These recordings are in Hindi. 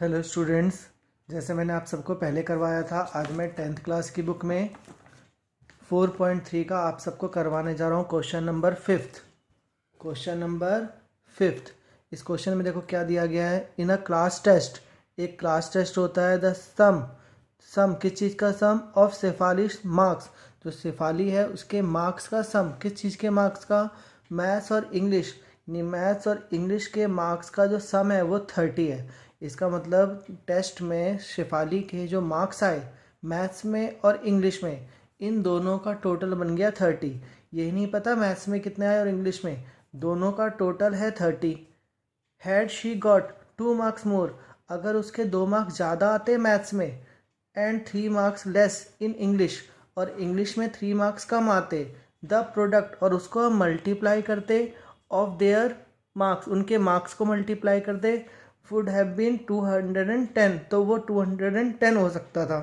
हेलो स्टूडेंट्स, जैसे मैंने आप सबको पहले करवाया था, आज मैं 10th क्लास की बुक में 4.3 का आप सबको करवाने जा रहा हूँ question number 5th। Question number 5th। इस क्वेश्चन में देखो क्या दिया गया है। इन अ क्लास टेस्ट, एक क्लास टेस्ट होता है। द सम किस चीज़ का सम ऑफ शेफाली मार्क्स, जो शेफाली है उसके मार्क्स का सम, किस चीज़ के मार्क्स का, मैथ्स और इंग्लिश। मैथ्स और इंग्लिश के मार्क्स का जो सम है वो 30 है। इसका मतलब टेस्ट में शेफाली के जो मार्क्स आए मैथ्स में और इंग्लिश में, इन दोनों का टोटल बन गया 30। यही नहीं पता मैथ्स में कितने आए और इंग्लिश में, दोनों का टोटल है 30। Had she got 2 marks more, अगर उसके 2 मार्क्स ज़्यादा आते मैथ्स में, and 3 marks less in English, और इंग्लिश में 3 मार्क्स कम आते, द प्रोडक्ट, और उसको हम मल्टीप्लाई करते, ऑफ देयर मार्क्स, उनके मार्क्स को मल्टीप्लाई करते, वुड हैव बीन 210, तो वो 210 हो सकता था।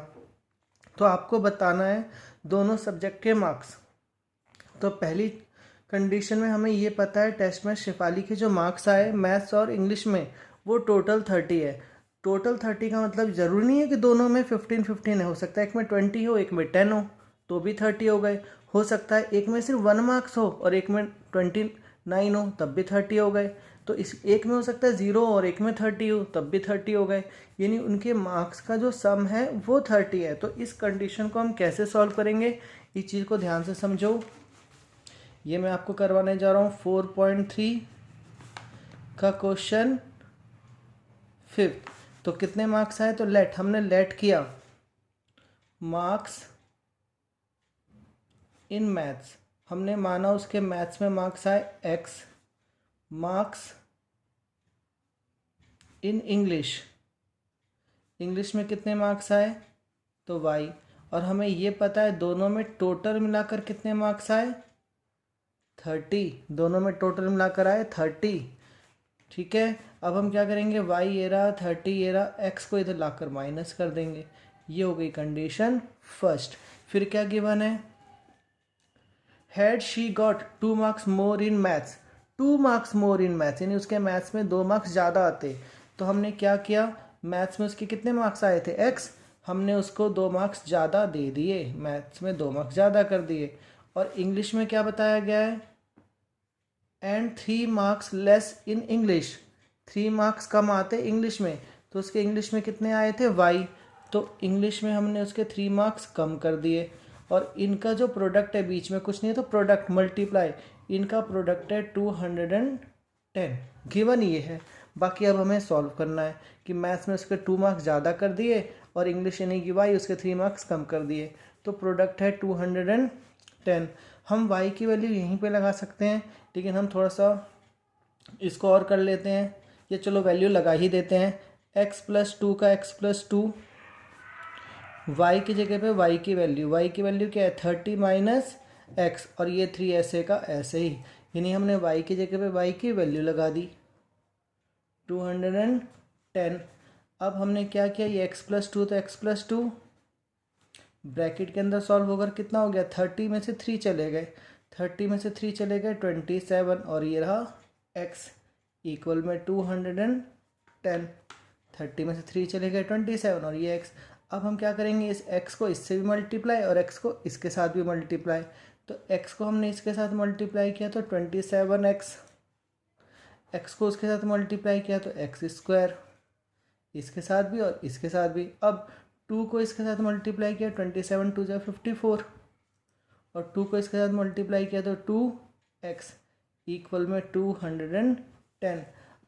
तो आपको बताना है दोनों सब्जेक्ट के मार्क्स। तो पहली कंडीशन में हमें ये पता है टेस्ट में शेफाली के जो मार्क्स आए मैथ्स और इंग्लिश में वो टोटल 30 है। टोटल 30 का मतलब ज़रूरी नहीं है कि दोनों में 15-15 है, हो सकता है एक में 20 हो एक में 10 हो तो भी 30 हो गए। हो सकता है एक में सिर्फ 1 मार्क्स हो और एक में 29 हो तब भी 30 हो गए। तो इस एक में हो सकता है 0 और एक में 30 हो तब भी 30 हो गए। यानी उनके मार्क्स का जो सम है वो 30 है। तो इस कंडीशन को हम कैसे सॉल्व करेंगे, इस चीज़ को ध्यान से समझो। ये मैं आपको करवाने जा रहा हूँ 4.3 का क्वेश्चन 5th। तो कितने मार्क्स आए, तो हमने लेट किया मार्क्स इन मैथ्स, हमने माना उसके मैथ्स में मार्क्स आए x, marks in English, English में कितने मार्क्स आए तो y, और हमें ये पता है दोनों में टोटल मिलाकर कितने मार्क्स आए 30, दोनों में टोटल मिलाकर आए 30। ठीक है, अब हम क्या करेंगे, y ये रहा 30, ये रहा, x को इधर लाकर माइनस कर देंगे। ये हो गई कंडीशन फर्स्ट। फिर क्या गिवन है, had she got 2 marks more in maths, 2 marks more in maths, यानी उसके मैथ्स में 2 मार्क्स ज़्यादा आते। तो हमने क्या किया, मैथ्स में उसके कितने मार्क्स आए थे x, हमने उसको 2 मार्क्स ज़्यादा दे दिए, मैथ्स में 2 मार्क्स ज़्यादा कर दिए। और इंग्लिश में क्या बताया गया है, and 3 marks less in English, 3 marks कम आते इंग्लिश में, तो उसके इंग्लिश में कितने आए थे y, तो इंग्लिश में हमने उसके 3 मार्क्स कम कर दिए। और इनका जो प्रोडक्ट है बीच में कुछ नहीं है तो प्रोडक्ट मल्टीप्लाई, इनका प्रोडक्ट है 210, गिवन ये है। बाकी अब हमें सॉल्व करना है कि मैथ्स में उसके 2 मार्क्स ज़्यादा कर दिए और इंग्लिश यानी कि y उसके 3 मार्क्स कम कर दिए, तो प्रोडक्ट है 210। हम y की वैल्यू यहीं पे लगा सकते हैं, लेकिन हम थोड़ा सा इसको और कर लेते हैं, ये चलो वैल्यू लगा ही देते हैं। x+2 का x+2, y की जगह पे y की वैल्यू क्या है 30 माइनस x, और ये 3 ऐसे का ऐसे ही, यानी हमने y की जगह पे y की वैल्यू लगा दी 210। अब हमने क्या किया, ये x+2 तो x+2 ब्रैकेट के अंदर सॉल्व होकर कितना हो गया, 30 में से 3 चले गए, 30 में से 3 चले गए 27, और ये रहा x इक्वल में 210, 30 में से 3 चले गए 27 और ये x। अब हम क्या करेंगे, इस x को इससे भी मल्टीप्लाई और x को इसके साथ भी मल्टीप्लाई। तो x को हमने इसके साथ मल्टीप्लाई किया तो 27x, x को उसके साथ मल्टीप्लाई किया तो x², इसके साथ भी और इसके साथ भी। अब 2 को इसके साथ मल्टीप्लाई किया 27 2 54, और 2 को इसके साथ मल्टीप्लाई किया तो 2x इक्वल में 210।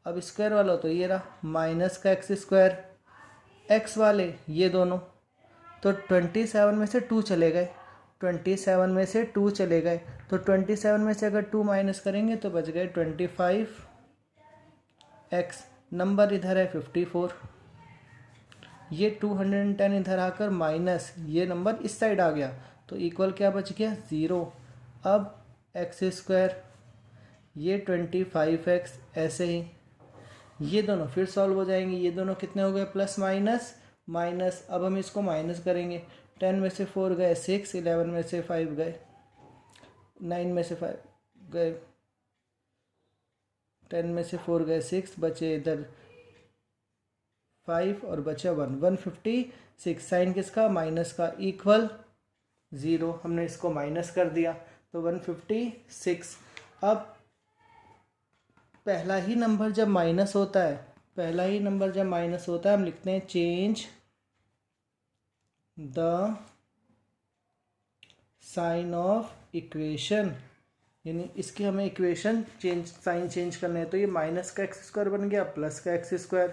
अब स्क्वायर वाला तो ये रहा माइनस का x², x वाले ये दोनों, तो 27 में से 2 चले गए, 27 में से 2 चले गए, तो 27 में से अगर 2 माइनस करेंगे तो बच गए 25x, नंबर इधर है 54, ये 210 इधर आकर माइनस ये नंबर इस साइड आ गया, तो इक्वल क्या बच गया 0। अब x², ये 25x, ऐसे ही ये दोनों फिर सॉल्व हो जाएंगे, ये दोनों कितने हो गए प्लस माइनस माइनस। अब हम इसको माइनस करेंगे, 10 में से 4 गए 6, 11 में से 5 गए 9 में से 5 गए, 10 में से 4 गए 6, बचे इधर 5 और बचा 1, 156। साइन किसका? माइनस का, इक्वल 0। हमने इसको माइनस कर दिया तो 156। अब पहला ही नंबर जब माइनस होता है, हम लिखते हैं change the sign of equation, यानी इसकी हमें इक्वेशन साइन चेंज करना है। तो ये माइनस का एक्स स्क्वायर बन गया प्लस का एक्स स्क्वायर,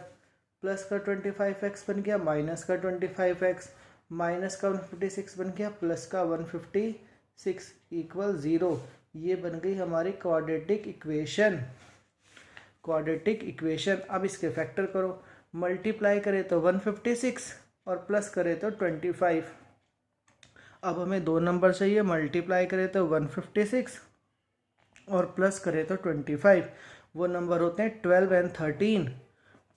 प्लस का 25x बन गया माइनस का 25x, माइनस का 156 बन गया प्लस का 156 इक्वल 0। ये बन गई हमारी क्वाड्रेटिक इक्वेशन। अब इसके फैक्टर करो, मल्टीप्लाई करें तो 156 और प्लस करें तो 25। अब हमें दो नंबर चाहिए, मल्टीप्लाई करें तो 156 और प्लस करें तो 25। वो नंबर होते हैं 12 एंड 13।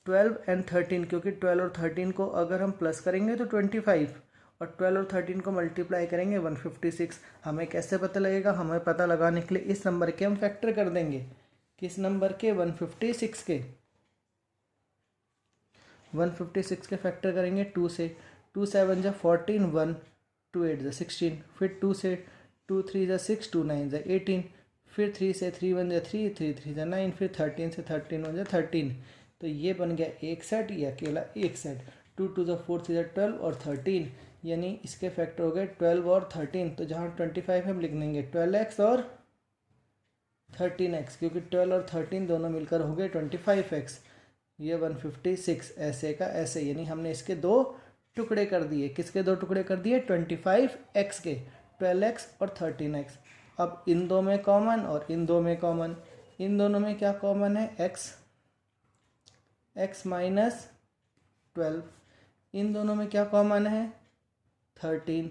12 एंड 13, क्योंकि 12 और 13 को अगर हम प्लस करेंगे तो 25 और 12 और 13 को मल्टीप्लाई करेंगे 156। हमें कैसे पता लगेगा? हमें पता लगाने के लिए इस नंबर के हम फैक्टर कर देंगे। किस नंबर के? 156 के। 156 के फैक्टर करेंगे 2 से। 2 7 जा 14, 1 2 8 जा 16, फिर 2 से 2 3 जा 6, 2 9 जा 18, फिर 3 से 3 1 जा 3, 3 3 जा 9, फिर 13 से 13 1 जा 13। तो ये बन गया एक सेट, ये अकेला एक सेट। 2 2 जा 4 3 जा 12 और 13, यानी इसके फैक्टर हो गए 12 और 13। तो जहाँ 25 हम लिख देंगे 12x और 13x, क्योंकि 12 और 13 दोनों मिलकर हो गए 25x। ये 156 ऐसे का ऐसे, यानी हमने इसके दो टुकड़े कर दिए। किसके दो टुकड़े कर दिए? 25x के, 12x और 13x। अब इन दो में कॉमन और इन दो में कॉमन, इन दोनों में क्या कॉमन है? x minus 12। इन दोनों में क्या कॉमन है? 13।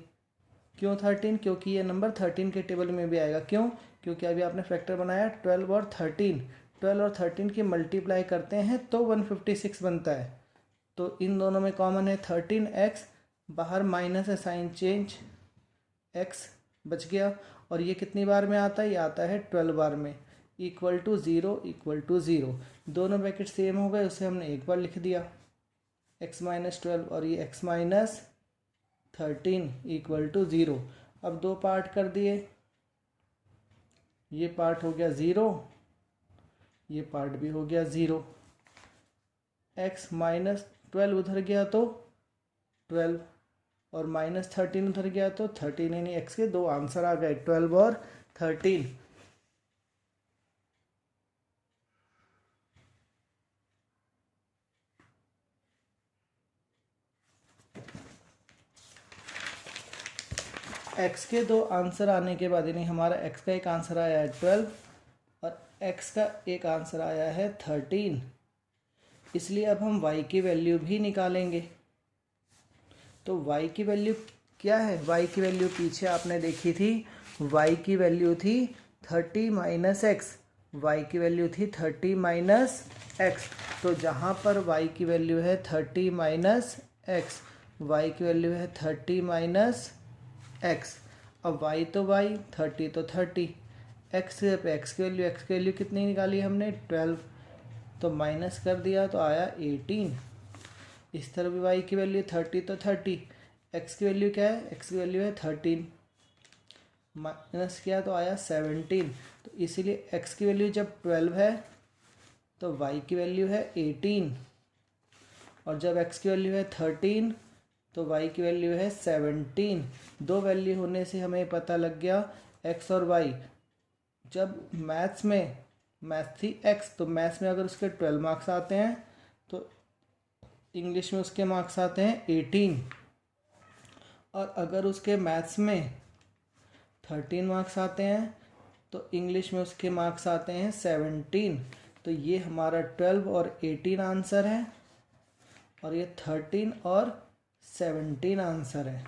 क्यों 13? क्योंकि ये नंबर 13 के टेबल में भी आएगा। क्यों? क्योंकि अभी आपने फैक्टर बनाया 12 और 13। 12 और 13 की मल्टीप्लाई करते हैं तो 156 बनता है। तो इन दोनों में कॉमन है 13x, बाहर माइनस है, साइन चेंज, x बच गया। और ये कितनी बार में आता है? ये आता है 12 बार में, इक्वल टू 0। दोनों ब्रैकेट सेम हो गए, उसे हमने एक बार लिख दिया x माइनस 12 और ये x माइनस 13 इक्वल टू 0। अब दो पार्ट कर दिए, ये पार्ट हो गया 0, ये पार्ट भी हो गया 0। x माइनस 12 उधर गया तो 12 और माइनस 13 उधर गया तो 13, यानी x के दो आंसर आ गए, 12 और 13। x के दो आंसर आने के बाद, यानी हमारा x का एक आंसर आया है 12 और x का एक आंसर आया है 13, इसलिए अब हम y की वैल्यू भी निकालेंगे। तो y की वैल्यू क्या है? y की वैल्यू पीछे आपने देखी थी, y की वैल्यू थी 30 माइनस एक्स, y की वैल्यू थी 30 माइनस एक्स। तो जहाँ पर y की वैल्यू है 30 माइनस एक्स, y की वैल्यू है 30 माइनस एक्स। अब y तो y, 30 तो 30, x पे x की वैल्यू कितनी निकाली हमने? 12, तो माइनस कर दिया तो आया 18। इस तरह भी y की वैल्यू 30 तो 30, x की वैल्यू क्या है? x की वैल्यू है 13, माइनस किया तो आया 17। तो इसीलिए x की वैल्यू जब 12 है तो y की वैल्यू है 18, और जब x की वैल्यू है 13 तो y की वैल्यू है 17। दो वैल्यू होने से हमें पता लग गया x और y। जब मैथ्स थी x, तो मैथ्स में अगर उसके 12 मार्क्स आते हैं तो इंग्लिश में उसके मार्क्स आते हैं 18, और अगर उसके मैथ्स में 13 मार्क्स आते हैं तो इंग्लिश में उसके मार्क्स आते हैं 17। तो ये हमारा 12 और 18 आंसर है, और ये 13 और 17 आंसर है।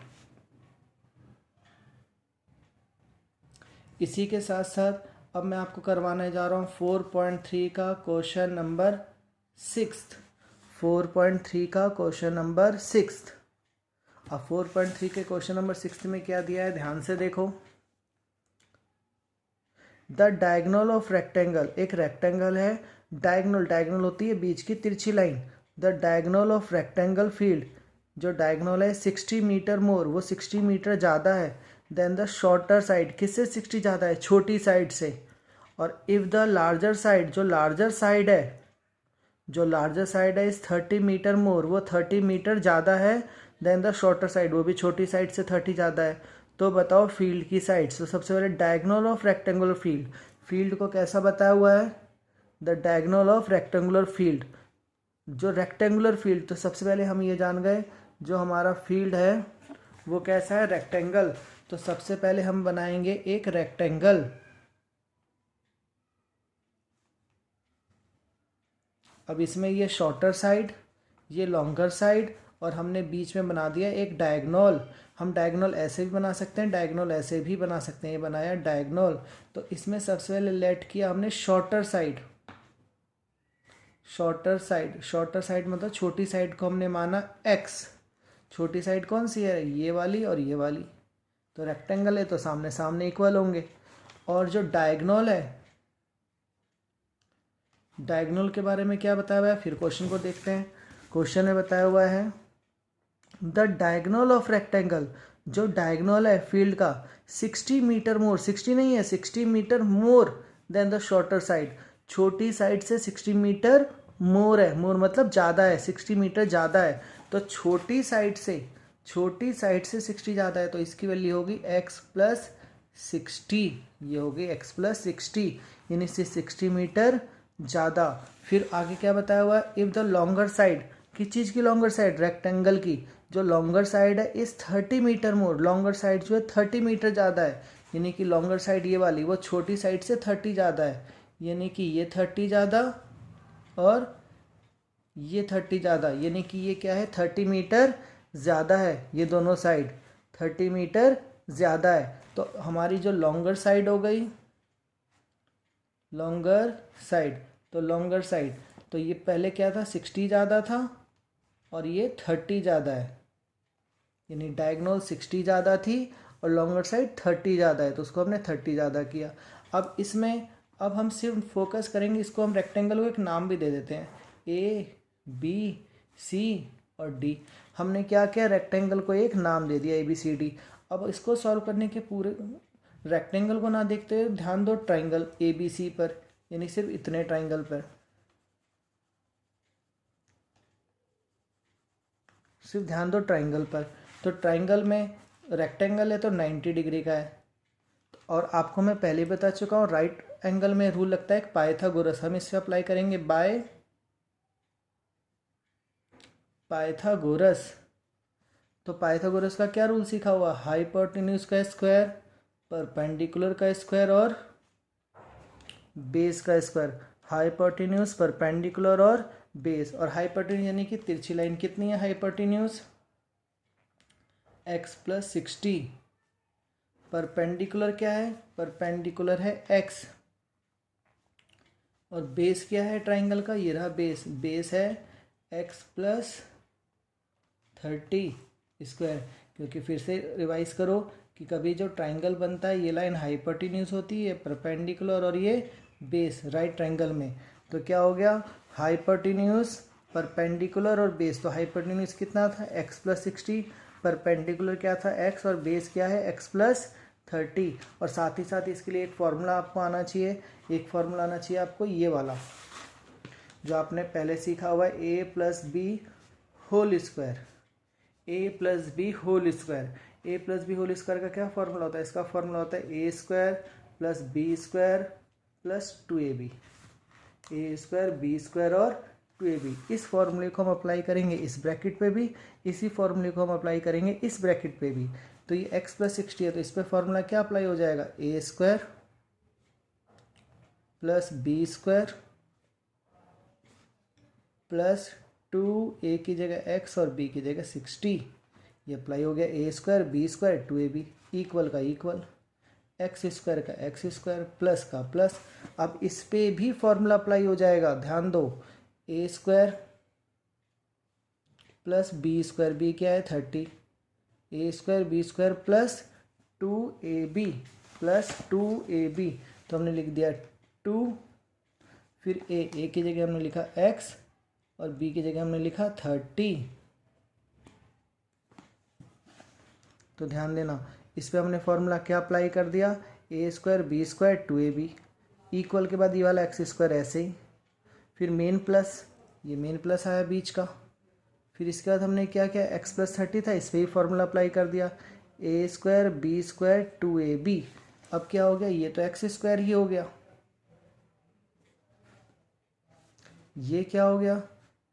इसी के साथ साथ अब मैं आपको करवाने जा रहा हूँ 4.3 का क्वेश्चन नंबर 6। 4.3 का क्वेश्चन नंबर 6। अब 4.3 के क्वेश्चन नंबर 6 में क्या दिया है, ध्यान से देखो। द डायगोनल ऑफ रेक्टेंगल, एक रेक्टेंगल है, डायगोनल होती है बीच की तिरछी line, the diagonal of rectangle field, जो डायगोनल है 60 मीटर मोर, वो 60 मीटर ज़्यादा है देन द शॉर्टर साइड, किससे 60 ज़्यादा है, छोटी साइड से। और इफ़ द लार्जर साइड, जो लार्जर साइड है, जो लार्जर साइड है इस 30 मीटर मोर, वो 30 मीटर ज़्यादा है देन द शॉर्टर साइड, वो भी छोटी साइड से 30 ज़्यादा है। तो बताओ फील्ड की साइड्स। तो सबसे पहले diagonal of rectangular field, field को कैसा बताया हुआ है, the diagonal of rectangular field, जो रेक्टेंगुलर फील्ड। तो सबसे पहले हम ये जान गए जो हमारा फील्ड है वो कैसा है, रेक्टेंगल। तो सबसे पहले हम बनाएंगे एक रेक्टेंगल। अब इसमें ये शॉर्टर साइड, ये लॉन्गर साइड, और हमने बीच में बना दिया एक डायगोनल। हम डायगोनल ऐसे भी बना सकते हैं, डायगोनल ऐसे भी बना सकते हैं, ये बनाया डायगोनल। तो इसमें सबसे पहले लेट किया हमने shorter side, shorter side, shorter side मतलब छोटी साइड को हमने माना x। छोटी साइड कौन सी है, ये वाली और ये वाली। तो रेक्टेंगल है तो सामने सामने इक्वल होंगे। और जो डायगोनल है, डायगोनल के बारे में क्या बताया हुआ है, फिर क्वेश्चन को देखते हैं। क्वेश्चन में बताया हुआ है द डायगोनल ऑफ रेक्टेंगल, जो डायगोनल है फील्ड का 60 मीटर मोर, 60 नहीं है 60 metre more than the shorter side, छोटी साइड से 60 मीटर मोर है, मोर मतलब ज़्यादा है, 60 मीटर ज़्यादा है। तो छोटी साइड से 60 ज़्यादा है, तो इसकी वैल्यू होगी x प्लस 60, ये होगी x प्लस 60, यानी इससे 60 मीटर ज़्यादा। फिर आगे क्या बताया हुआ है, इफ़ द लॉन्गर साइड, किस चीज़ की लॉन्गर साइड, रेक्टेंगल की, जो लॉन्गर साइड है इस 30 मीटर मोर, लॉन्गर साइड जो है 30 मीटर ज़्यादा है, यानी कि लॉन्गर साइड ये वाली वो छोटी साइड से 30 ज़्यादा है, यानी कि ये 30 ज़्यादा और ये 30 ज़्यादा, यानी कि ये क्या है 30 मीटर ज़्यादा है, ये दोनों साइड 30 मीटर ज़्यादा है। तो हमारी जो लॉन्गर साइड हो गई, लॉन्गर साइड, तो लॉन्गर साइड, तो ये पहले क्या था 60 ज़्यादा था और ये 30 ज़्यादा है, यानी डायगोनल 60 ज़्यादा थी और लॉन्गर साइड 30 ज़्यादा है, तो उसको हमने 30 ज़्यादा किया। अब इसमें अब हम सिर्फ फोकस करेंगे, इसको हम रेक्टेंगल को एक नाम भी दे देते हैं, ए बी सी और डी। हमने क्या किया, रेक्टेंगल को एक नाम दे दिया ए बी सी डी। अब इसको सॉल्व करने के पूरे रेक्टेंगल को ना देखते हुए ध्यान दो ट्राइंगल ए बी सी पर, यानी सिर्फ इतने ट्राइंगल पर, सिर्फ ध्यान दो ट्राइंगल पर। तो ट्राइंगल में रेक्टेंगल है तो 90 डिग्री का है, और आपको मैं पहले बता चुका हूँ राइट एंगल में रूल लगता है पाइथागोरस, हम इससे अप्लाई करेंगे बाय पाइथागोरस। तो पाइथागोरस का क्या रूल सीखा हुआ, हाइपोटेन्यूज का स्क्वायर, परपेंडिकुलर का स्क्वायर और बेस का स्क्वायर। हाइपोटेन्यूज, परपेंडिकुलर और बेस। और हाइपोटेन्यूज यानी कि तिरछी लाइन कितनी है, हाइपोटेन्यूज x प्लस 60। परपेंडिकुलर क्या है, परपेंडिकुलर है x। और बेस क्या है ट्राइंगल का, ये रहा बेस, बेस है x प्लस 30 स्क्वायर। क्योंकि फिर से रिवाइज करो कि कभी जो ट्राइंगल बनता है ये लाइन हाइपोटेन्यूज होती है, परपेंडिकुलर और ये बेस राइट ट्राइंगल में। तो क्या हो गया, हाइपोटेन्यूज, परपेंडिकुलर और बेस। तो हाइपोटेन्यूज कितना था x प्लस 60, परपेंडिकुलर क्या था x और बेस क्या है x प्लस 30। और साथ ही साथ इसके लिए एक फॉर्मूला आपको आना चाहिए, एक फॉर्मूला आना चाहिए आपको ये वाला जो आपने पहले सीखा हुआ है, a plus B whole square, A plus B whole square. A plus B whole square का क्या फॉर्मूला होता है, इसका फॉर्मूला होता है A square plus B square plus 2ab, A square B square और 2ab। इस फॉर्मूले को हम अप्लाई करेंगे इस ब्रैकेट पे भी, इसी फॉर्मूले को हम अप्लाई करेंगे इस ब्रैकेट पे भी। तो ये x प्लस 60 है, तो इस पर फॉर्मूला क्या अप्लाई हो जाएगा, A square plus B square plus 2a की जगह x और b की जगह 60, ये अप्लाई हो गया। A square B square 2ab equal का इक्वल, एक्स स्क्वायर का एक्स स्क्वायर प्लस का प्लस। अब इस पे भी फॉर्मूला अप्लाई हो जाएगा, ध्यान दो, A square plus B square, B क्या है 30, A square B square plus 2ab plus 2ab। तो हमने लिख दिया 2, फिर ए की जगह हमने लिखा x और b की जगह हमने लिखा 30। तो ध्यान देना, इस पे हमने फॉर्मूला क्या अप्लाई कर दिया, a square B square 2ab equal के बाद ये वाला एक्स स्क्वायर ऐसे ही, फिर मेन प्लस, ये मेन प्लस आया बीच का, फिर इसके बाद हमने क्या किया, x प्लस 30 था, इस पर ही फॉर्मूला अप्लाई कर दिया, a square B square 2ab। अब क्या हो गया, ये तो एक्स स्क्वायर ही हो गया, ये क्या हो गया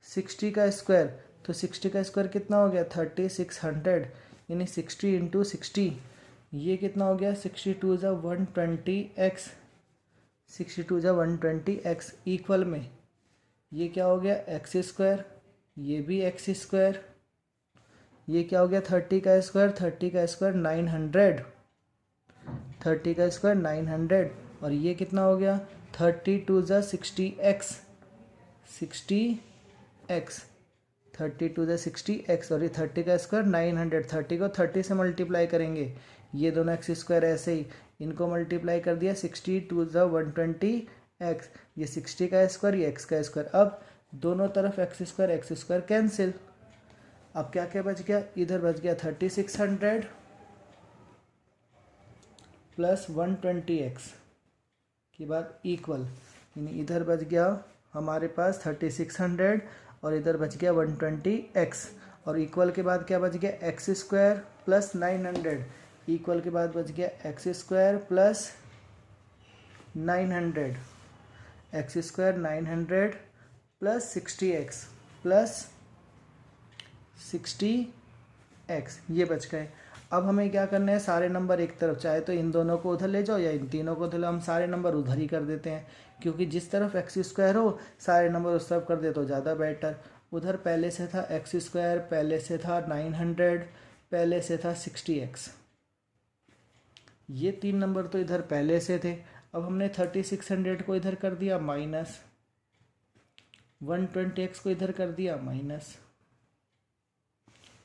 60 का स्क्वायर, तो 60 का स्क्वायर कितना हो गया 3600, यानी 60 इंटू 60, ये कितना हो गया 62 ज़ा 120x, 62 ज़ा 120x इक्वल में ये क्या हो गया एक्स स्क्वायर, ये भी एक्स स्क्वायर, ये क्या हो गया 30 का स्क्वायर, 30 का स्क्वायर 900, 30 का स्क्वायर 900, और ये कितना हो गया 32 ज़ा 60x, 60x, 32 ज़ा 60x, और ये 30 का स्क्वायर 900, 30 को 30 से मल्टीप्लाई करेंगे, ये दोनों एक्स स्क्वायर ऐसे ही, इनको मल्टीप्लाई कर दिया 62 ज़ा 120x, ये 60 का स्क्वायर, ये एक्स का स्क्वायर, अब दोनों तरफ एक्स स्क्वायर कैंसिल। अब क्या क्या बच गया, इधर बच गया 3600 प्लस 120x के बाद इक्वल, यानी इधर बच गया हमारे पास 3600 और इधर बच गया 120x, और इक्वल के बाद क्या बच गया एक्स स्क्वायर प्लस 900, इक्वल के बाद बच गया x square plus 900, x square 900 plus 60x plus 60x, ये बच गए। अब हमें क्या करना है, सारे नंबर एक तरफ, चाहे तो इन दोनों को उधर ले जाओ या इन तीनों को उधर, हम सारे नंबर उधर ही कर देते हैं, क्योंकि जिस तरफ एक्स स्क्वायर हो सारे नंबर उस तरफ कर दे तो ज़्यादा बेटर। उधर पहले से था एक्स स्क्वायर, पहले से था 900, पहले से था 60x, ये तीन नंबर तो इधर पहले से थे। अब हमने 3600 को इधर कर दिया माइनस, 120x को इधर कर दिया माइनस।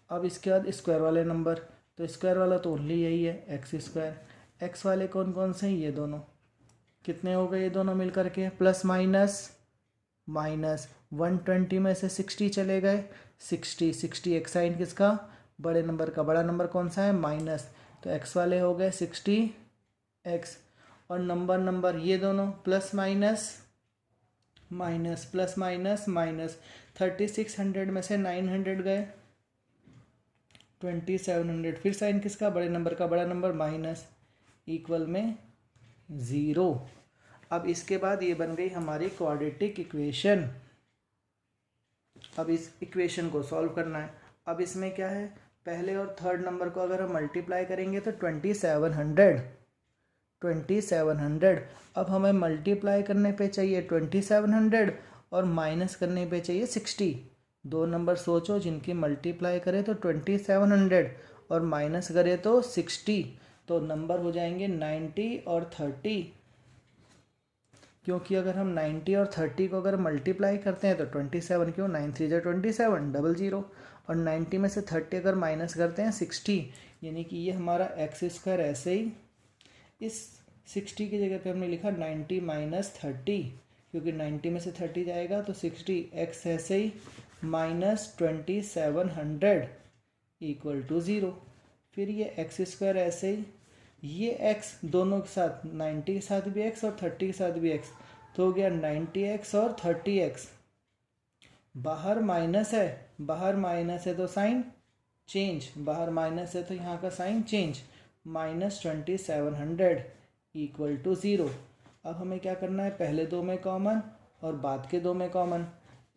अब इसके बाद स्क्वायर वाले नंबर, तो स्क्वायर वाला तो ओनली यही है एक्स स्क्वायर, एक्स वाले कौन कौन से हैं, ये दोनों, कितने हो गए ये दोनों मिल करके, प्लस माइनस माइनस, 120 में से 60 चले गए, 60 एक साइन किसका, बड़े नंबर का, बड़ा नंबर कौन सा है माइनस, तो एक्स वाले हो गए 60x, और नंबर ये दोनों plus minus minus, plus minus minus, 3600 में से 900 गए 2700, फिर साइन किसका, बड़े नंबर का, बड़ा नंबर माइनस, इक्वल में 0। अब इसके बाद ये बन गई हमारी क्वाड्रेटिक इक्वेशन। अब इस इक्वेशन को सॉल्व करना है। अब इसमें क्या है, पहले और थर्ड नंबर को अगर हम मल्टीप्लाई करेंगे तो 2700, अब हमें मल्टीप्लाई करने पे चाहिए 2700 और माइनस करने पे चाहिए 60। दो नंबर सोचो जिनकी मल्टीप्लाई करें तो 2700 और माइनस करें तो 60, तो नंबर हो जाएंगे 90 और 30, क्योंकि अगर हम 90 और 30 को अगर मल्टीप्लाई करते हैं तो 27, क्यों 9 3 जा 27 00, और 90 में से 30 अगर माइनस करते हैं 60, यानी कि ये हमारा एक्स स्क्वायर ऐसे ही, इस 60 की जगह पे हमने लिखा 90 माइनस 30, क्योंकि 90 में से 30 जाएगा तो 60, एक्स ऐसे ही माइनस 2700 इक्वल टू 0, फिर ये एक्स स्क्वायर ऐसे ही, ये एक्स दोनों के साथ 90 के साथ भी एक्स और 30 के साथ भी एक्स, तो हो गया 90x और 30x, बाहर माइनस है तो साइन चेंज, बाहर माइनस है तो यहाँ का sign change, minus 2700 equal to 0। अब हमें क्या करना है, पहले दो में कॉमन और बाद के दो में कॉमन,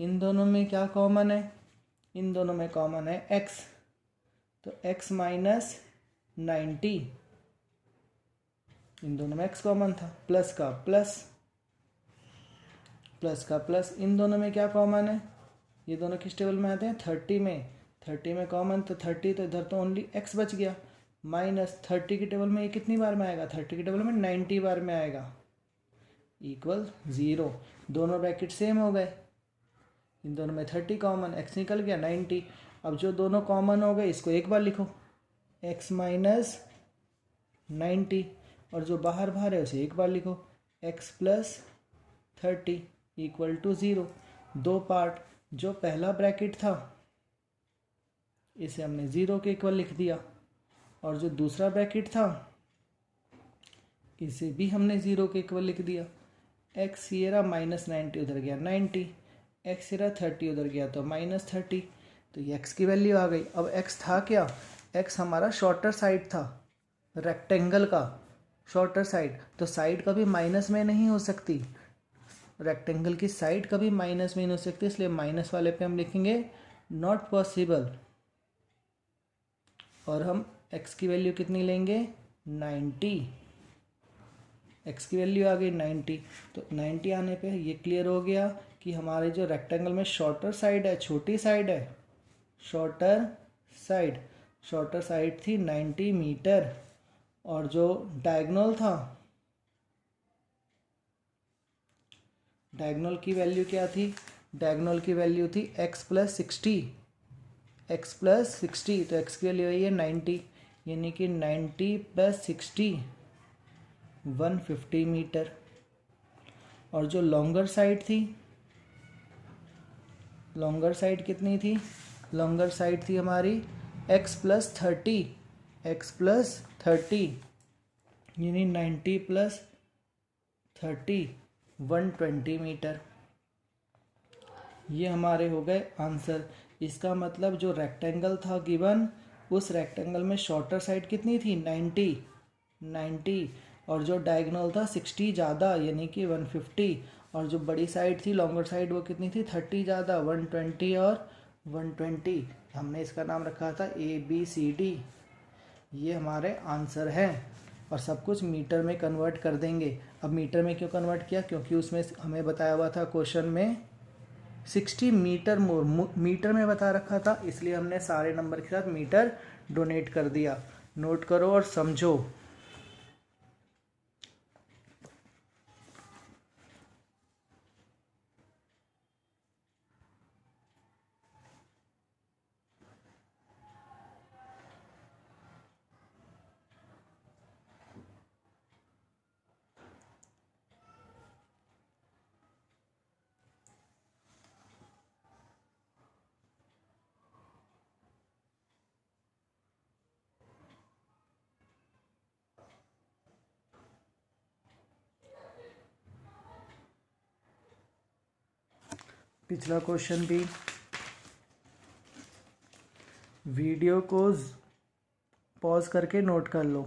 इन दोनों में क्या कॉमन है, इन दोनों में कॉमन है x, तो x माइनस 90, इन दोनों में x कॉमन था, प्लस का प्लस, प्लस का प्लस, इन दोनों में क्या कॉमन है, ये दोनों किस टेबल में आते हैं 30 में, 30 में कॉमन तो 30, तो इधर तो ओनली x बच गया, माइनस 30 की टेबल में ये कितनी बार में आएगा, 30 की टेबल में 90 बार में आएगा, इक्वल 0, दोनों ब्रैकेट सेम हो गए, इन दोनों में 30 कॉमन, x निकल गया 90। अब जो दोनों कॉमन हो गए इसको एक बार लिखो, x माइनस 90, और जो बाहर बाहर है उसे एक बार लिखो, x प्लस 30 इक्वल टू 0, दो पार्ट, जो पहला ब्रैकेट था इसे हमने 0 के इक्वल लिख दिया, और जो दूसरा ब्रैकेट था इसे भी हमने 0 के इक्वल लिख दिया। एक्स ये रहा -90, उधर गया 90, एक्स ये रहा 30, उधर गया तो -30, तो ये एक्स की वैल्यू आ गई। अब एक्स था क्या, एक्स हमारा शॉर्टर साइड था, रेक्टेंगल का शॉर्टर साइड, तो साइड कभी माइनस में नहीं हो सकती, रेक्टेंगल की साइड कभी माइनस में नहीं हो सकती, इसलिए माइनस वाले पे हम लिखेंगे नॉट पॉसिबल। और हम x की वैल्यू कितनी लेंगे, 90, x की वैल्यू आ गई 90, तो 90 आने पे ये क्लियर हो गया कि हमारे जो रेक्टेंगल में शॉर्टर साइड है, छोटी साइड है, शॉर्टर साइड थी 90 मीटर, और जो डायगोनल था, डायगोनल की वैल्यू क्या थी, डायगोनल की वैल्यू थी x + 60, तो x की वैल्यू आई है 90, यानी कि 90 + 60 150 मीटर। और जो लॉन्गर साइड थी, लॉन्गर साइड कितनी थी, लॉन्गर साइड थी हमारी x + 30, यानी 90 + 30 120 मीटर। ये हमारे हो गए आंसर। इसका मतलब जो रेक्टेंगल था गिवन, उस रेक्टेंगल में शॉर्टर साइड कितनी थी, 90, और जो डायगोनल था 60 ज़्यादा, यानी कि 150, और जो बड़ी साइड थी लॉन्गर साइड वो कितनी थी, 30 ज़्यादा, 120 और 120। हमने इसका नाम रखा था ABCD। ये हमारे आंसर हैं, और सब कुछ मीटर में कन्वर्ट कर देंगे। अब मीटर में क्यों कन्वर्ट किया, क्योंकि उसमें हमें बताया हुआ था क्वेश्चन में 60 मीटर मीटर में बता रखा था, इसलिए हमने सारे नंबर के साथ मीटर डोनेट कर दिया। नोट करो और समझो। पिछला क्वेश्चन भी वीडियो को पॉज करके नोट कर लो।